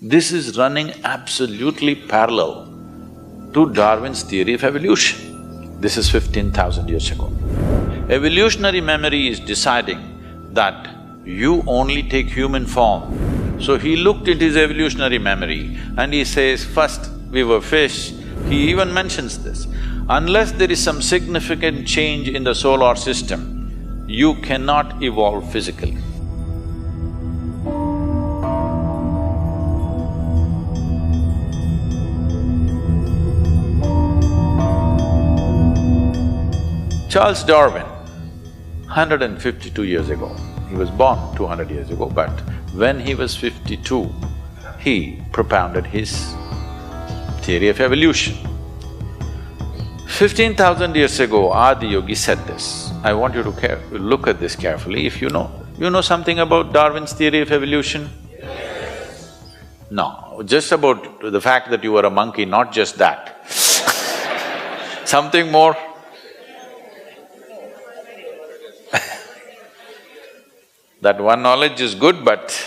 This is running absolutely parallel to Darwin's theory of evolution. This is 15,000 years ago. Evolutionary memory is deciding that you only take human form. So he looked at his evolutionary memory and he says, first we were fish. He even mentions this. Unless there is some significant change in the solar system, you cannot evolve physically. Charles Darwin, 152 years ago, he was born 200 years ago, but when he was 52, he propounded his theory of evolution. 15,000 years ago, Adi Yogi said this. I want you to look at this carefully. If you know something about Darwin's theory of evolution? Yes. No, just about the fact that you were a monkey, not just that. Something more? That one knowledge is good, but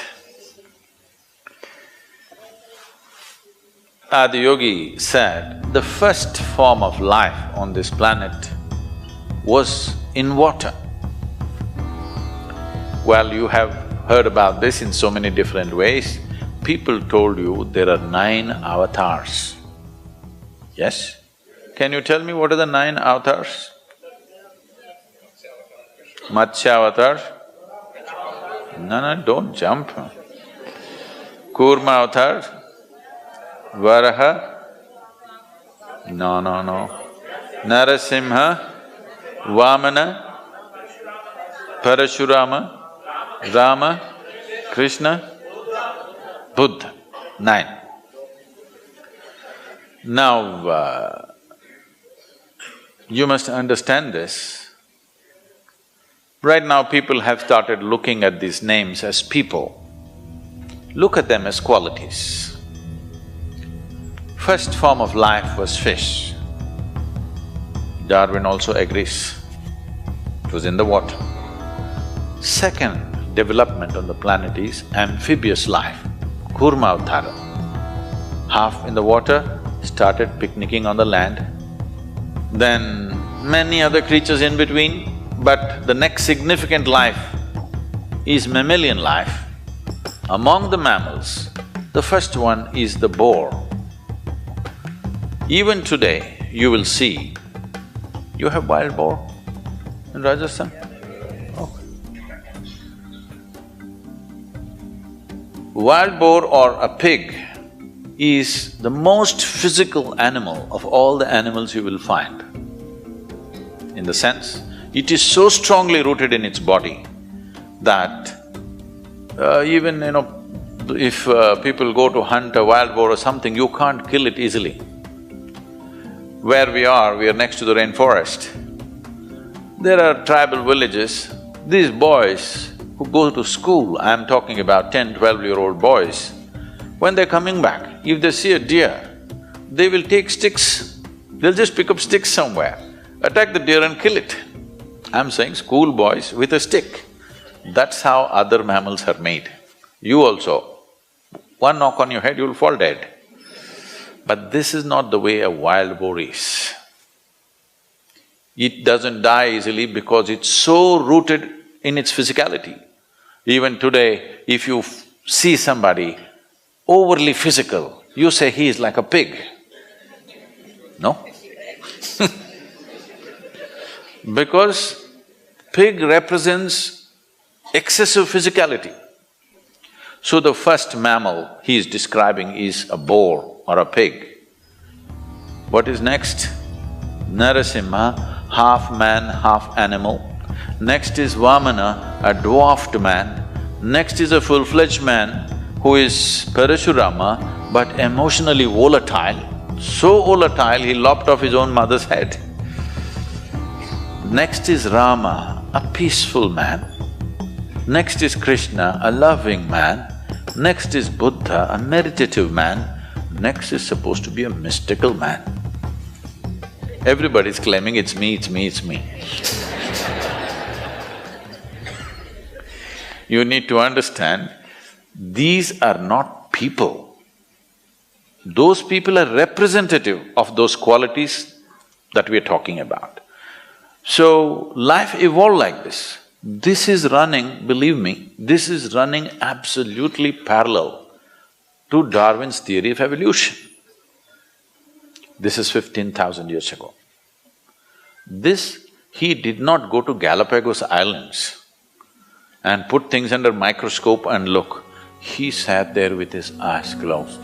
Adi Yogi said the first form of life on this planet was in water. Well, you have heard about this in so many different ways. People told you there are 9 avatars. Yes? Can you tell me what are the 9 avatars? Matsya avatar? No, don't jump. Kurma avatar? Varaha? No. Narasimha? Vamana? Parashurama? Rama? Krishna? Buddha. 9. Now, you must understand this. Right now, people have started looking at these names as people. Look at them as qualities. First form of life was fish. Darwin also agrees. It was in the water. Second development on the planet is amphibious life, Kurma Avtara. Half in the water, started picnicking on the land. Then many other creatures in between. But the next significant life is mammalian life. Among the mammals, the first one is the boar. Even today, you will see… You have wild boar in Rajasthan? Okay. Wild boar or a pig is the most physical animal of all the animals you will find. In the sense, it is so strongly rooted in its body that even, if people go to hunt a wild boar or something, you can't kill it easily. Where we are next to the rainforest. There are tribal villages. These boys who go to school, I'm talking about 10, 12-year-old boys, when they're coming back, if they see a deer, they will take sticks, they'll just pick up sticks somewhere, attack the deer and kill it. I'm saying school boys with a stick. That's how other mammals are made. You also, one knock on your head, you'll fall dead. But this is not the way a wild boar is. It doesn't die easily because it's so rooted in its physicality. Even today, if you see somebody overly physical, you say he is like a pig. No? Because pig represents excessive physicality. So the first mammal he is describing is a boar or a pig. What is next? Narasimha, half man, half animal. Next is Vamana, a dwarfed man. Next is a full-fledged man who is Parashurama but emotionally volatile. So volatile, he lopped off his own mother's head. Next is Rama, a peaceful man. Next is Krishna, a loving man. Next is Buddha, a meditative man. Next is supposed to be a mystical man. Everybody's claiming it's me, it's me, it's me. You need to understand, these are not people. those people are representative of those qualities that we're talking about. So, life evolved like this. This is running, believe me, this is running absolutely parallel to Darwin's theory of evolution. This is 15,000 years ago. He did not go to Galapagos Islands and put things under microscope and look. He sat there with his eyes closed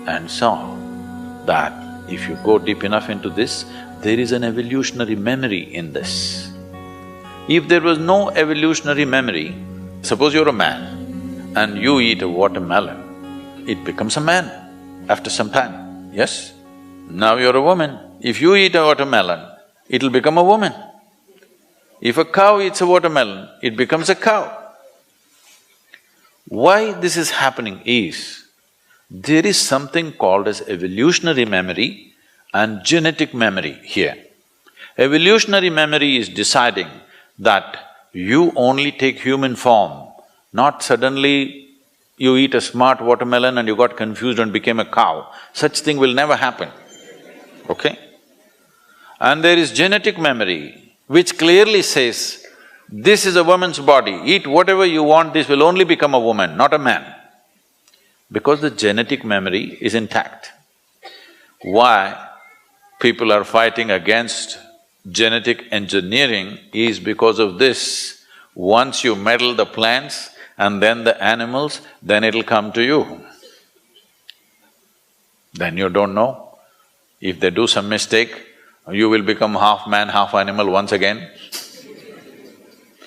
and saw that if you go deep enough into this, there is an evolutionary memory in this. If there was no evolutionary memory, suppose you're a man and you eat a watermelon, it becomes a man after some time, yes? Now you're a woman, if you eat a watermelon, it'll become a woman. If a cow eats a watermelon, it becomes a cow. Why this is happening is, there is something called as evolutionary memory and genetic memory here. Evolutionary memory is deciding that you only take human form, not suddenly you eat a smart watermelon and you got confused and became a cow. Such thing will never happen, okay? And there is genetic memory, which clearly says, this is a woman's body, eat whatever you want, this will only become a woman, not a man. Because the genetic memory is intact. Why people are fighting against genetic engineering is because of this. Once you meddle the plants and then the animals, then it'll come to you. Then you don't know. If they do some mistake, you will become half man, half animal once again.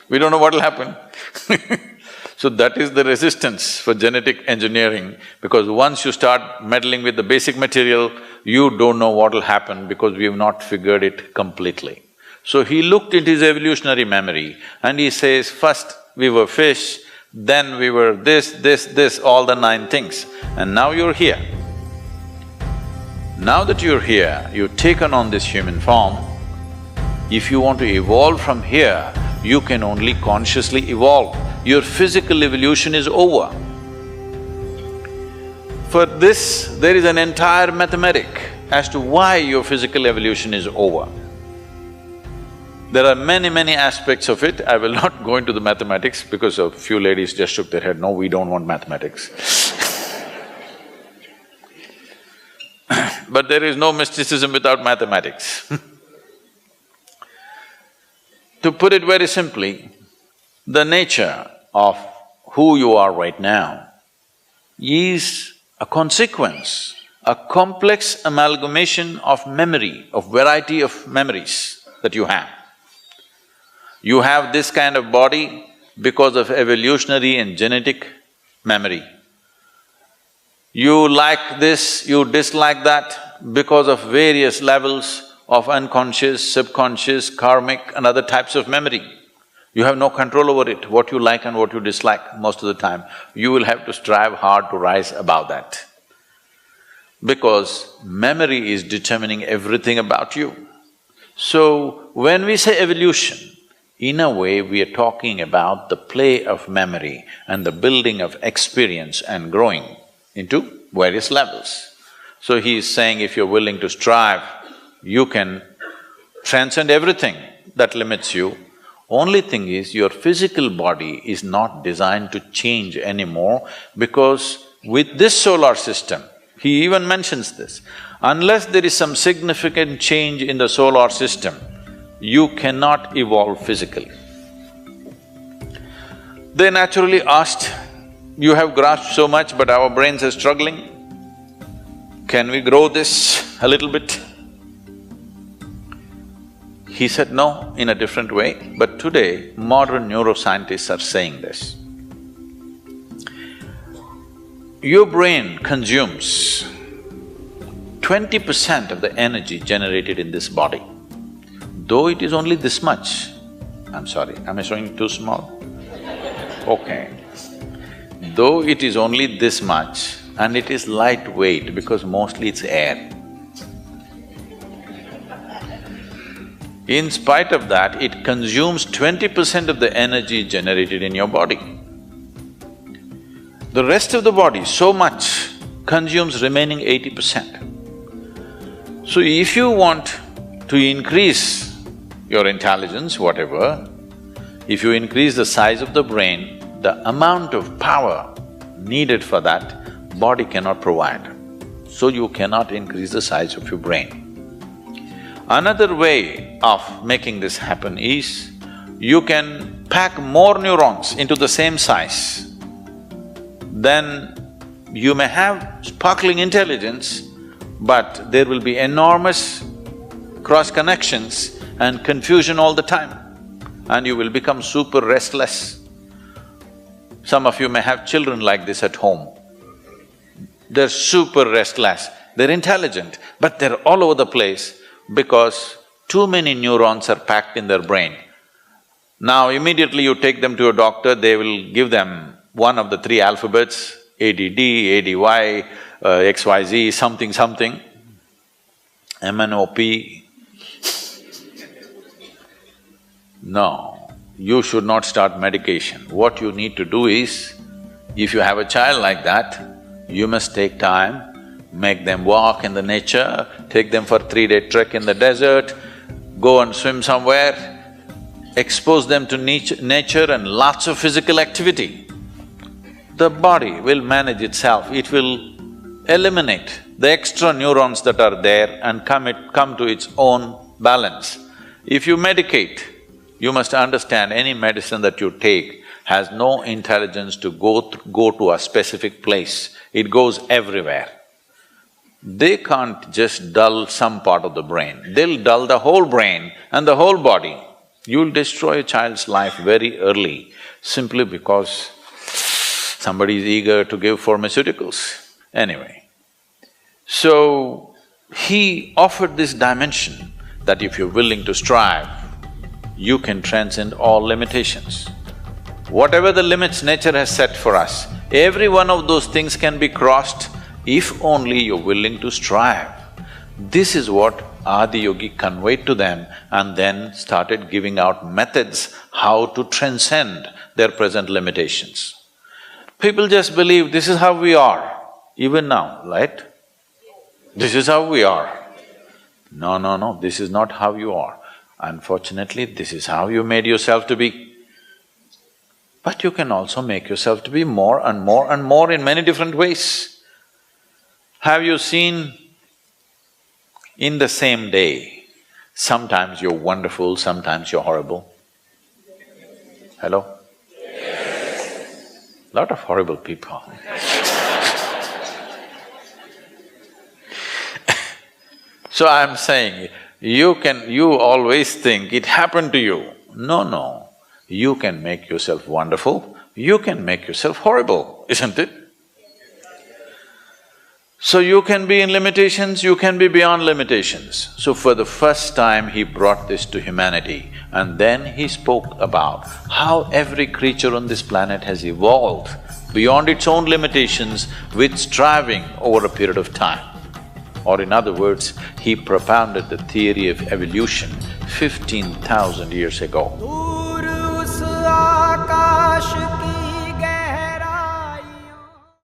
We don't know what'll happen. So that is the resistance for genetic engineering, because once you start meddling with the basic material, you don't know what'll happen because we have not figured it completely. So he looked at his evolutionary memory and he says, first we were fish, then we were this, all the 9 things, and now you're here. Now that you're here, you've taken on this human form. If you want to evolve from here, you can only consciously evolve. Your physical evolution is over. For this, there is an entire mathematic as to why your physical evolution is over. There are many aspects of it. I will not go into the mathematics because a few ladies just shook their head, no, we don't want mathematics. But there is no mysticism without mathematics. To put it very simply, the nature of who you are right now is a consequence, a complex amalgamation of memory, of variety of memories that you have. You have this kind of body because of evolutionary and genetic memory. You like this, you dislike that because of various levels of unconscious, subconscious, karmic and other types of memory. You have no control over it, what you like and what you dislike most of the time. You will have to strive hard to rise above that. Because memory is determining everything about you. So, when we say evolution, in a way we are talking about the play of memory and the building of experience and growing into various levels. So he is saying if you're willing to strive, you can transcend everything that limits you. Only thing is, your physical body is not designed to change anymore, because with this solar system, he even mentions this, unless there is some significant change in the solar system, you cannot evolve physically. They naturally asked, you have grasped so much but our brains are struggling, can we grow this a little bit? He said no, in a different way, but today modern neuroscientists are saying this. Your brain consumes 20% of the energy generated in this body. Though it is only this much, I'm sorry, am I showing too small? Okay. Though it is only this much and it is lightweight because mostly it's air. In spite of that, it consumes 20% of the energy generated in your body. The rest of the body, so much, consumes remaining 80%. So if you want to increase your intelligence, whatever, if you increase the size of the brain, the amount of power needed for that, body cannot provide. So you cannot increase the size of your brain. Another way of making this happen is, you can pack more neurons into the same size. Then you may have sparkling intelligence, but there will be enormous cross-connections and confusion all the time, and you will become super restless. Some of you may have children like this at home. They're super restless, they're intelligent, but they're all over the place because too many neurons are packed in their brain. Now immediately you take them to a doctor, they will give them one of the three alphabets, ADD, ADY, XYZ, something something, MNOP. No, you should not start medication. What you need to do is, if you have a child like that, you must take time, make them walk in the nature, take them for 3-day trek in the desert, go and swim somewhere, expose them to nature and lots of physical activity. The body will manage itself, it will eliminate the extra neurons that are there and come to its own balance. If you medicate, you must understand any medicine that you take has no intelligence to go to a specific place, it goes everywhere. They can't just dull some part of the brain, they'll dull the whole brain and the whole body. You'll destroy a child's life very early simply because somebody is eager to give pharmaceuticals. Anyway, so he offered this dimension that if you're willing to strive, you can transcend all limitations. Whatever the limits nature has set for us, every one of those things can be crossed if only you're willing to strive. This is what Adiyogi conveyed to them and then started giving out methods how to transcend their present limitations. People just believe this is how we are, even now, right? This is how we are. No, this is not how you are. Unfortunately, this is how you made yourself to be. But you can also make yourself to be more and more and more in many different ways. Have you seen in the same day, sometimes you're wonderful, sometimes you're horrible? Hello? Yes. Lot of horrible people. So I'm saying, you always think it happened to you. No, you can make yourself wonderful, you can make yourself horrible, isn't it? So you can be in limitations, you can be beyond limitations. So for the first time he brought this to humanity, and then he spoke about how every creature on this planet has evolved beyond its own limitations with striving over a period of time. Or in other words, he propounded the theory of evolution 15,000 years ago.